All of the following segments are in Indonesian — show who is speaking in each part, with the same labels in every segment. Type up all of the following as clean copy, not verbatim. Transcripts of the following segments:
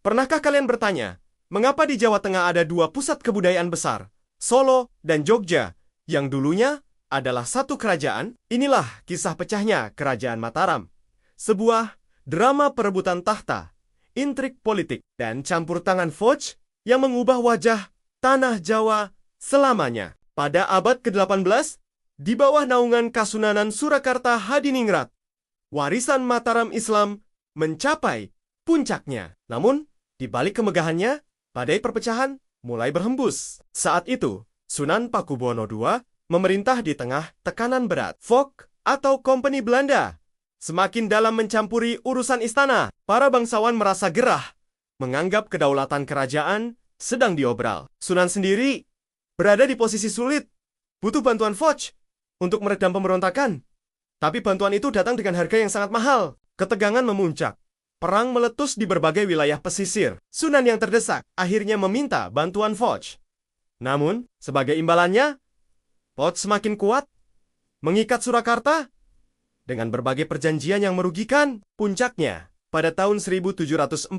Speaker 1: Pernahkah kalian bertanya, mengapa di Jawa Tengah ada dua pusat kebudayaan besar, Solo dan Jogja, yang dulunya adalah satu kerajaan? Inilah kisah pecahnya Kerajaan Mataram. Sebuah drama perebutan tahta, intrik politik, dan campur tangan Foch yang mengubah wajah tanah Jawa selamanya. Pada abad ke-18, di bawah naungan Kasunanan Surakarta Hadiningrat, warisan Mataram Islam mencapai puncaknya. Namun, di balik kemegahannya, badai perpecahan mulai berhembus. Saat itu, Sunan Pakubuwono II memerintah di tengah tekanan berat. Foch atau Kompeni Belanda semakin dalam mencampuri urusan istana. Para bangsawan merasa gerah, menganggap kedaulatan kerajaan sedang diobral. Sunan sendiri berada di posisi sulit, butuh bantuan Foch untuk meredam pemberontakan. Tapi bantuan itu datang dengan harga yang sangat mahal. Ketegangan memuncak. Perang meletus di berbagai wilayah pesisir. Sunan yang terdesak akhirnya meminta bantuan Foch. Namun, sebagai imbalannya, Foch semakin kuat, mengikat Surakarta dengan berbagai perjanjian yang merugikan. Puncaknya, pada tahun 1749,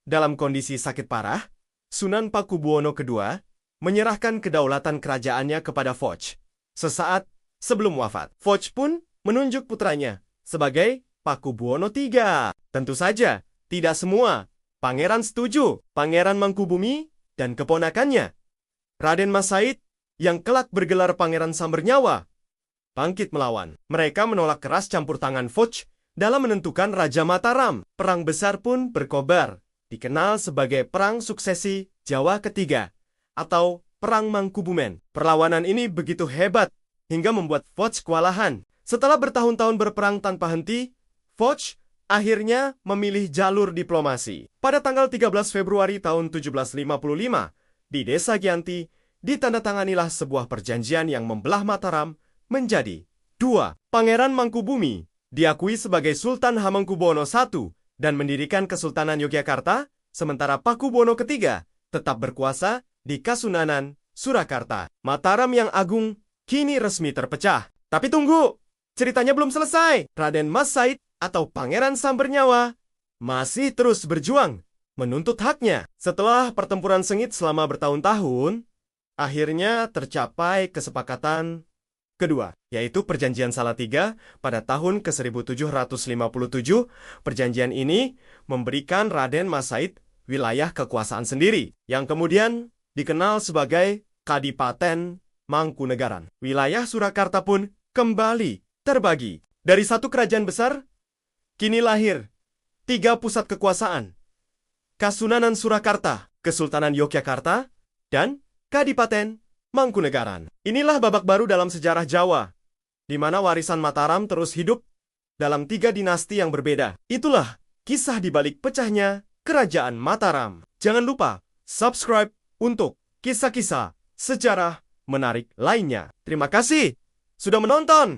Speaker 1: dalam kondisi sakit parah, Sunan Pakubuwono II menyerahkan kedaulatan kerajaannya kepada Foch. Sesaat sebelum wafat, Foch pun menunjuk putranya sebagai Pakubuwono III. Tentu saja, tidak semua pangeran setuju. Pangeran Mangkubumi dan keponakannya, Raden Mas Said, yang kelak bergelar Pangeran Sambernyawa, bangkit melawan. Mereka menolak keras campur tangan Foch dalam menentukan Raja Mataram. Perang besar pun berkobar, dikenal sebagai Perang Suksesi Jawa Ketiga atau Perang Mangkubumen. Perlawanan ini begitu hebat hingga membuat Foch kewalahan. Setelah bertahun-tahun berperang tanpa henti, Foch akhirnya memilih jalur diplomasi. Pada tanggal 13 Februari tahun 1755, di Desa Giyanti, ditandatanganilah sebuah perjanjian yang membelah Mataram menjadi dua. Pangeran Mangkubumi diakui sebagai Sultan Hamengkubuwono I dan mendirikan Kesultanan Yogyakarta, sementara Pakubuwono III tetap berkuasa di Kasunanan Surakarta. Mataram yang agung kini resmi terpecah. Tapi tunggu, ceritanya belum selesai. Raden Mas Said atau Pangeran Sambernyawa masih terus berjuang menuntut haknya. Setelah pertempuran sengit selama bertahun-tahun, akhirnya tercapai kesepakatan kedua, yaitu Perjanjian Salatiga pada tahun ke-1757. Perjanjian ini memberikan Raden Mas Said wilayah kekuasaan sendiri, yang kemudian dikenal sebagai Kadipaten Mangkunegaran. Wilayah Surakarta pun kembali terbagi. Dari satu kerajaan besar, kini lahir tiga pusat kekuasaan: Kasunanan Surakarta, Kesultanan Yogyakarta, dan Kadipaten Mangkunegaran. Inilah babak baru dalam sejarah Jawa, di mana warisan Mataram terus hidup dalam tiga dinasti yang berbeda. Itulah kisah di balik pecahnya Kerajaan Mataram. Jangan lupa subscribe untuk kisah-kisah sejarah menarik lainnya. Terima kasih sudah menonton.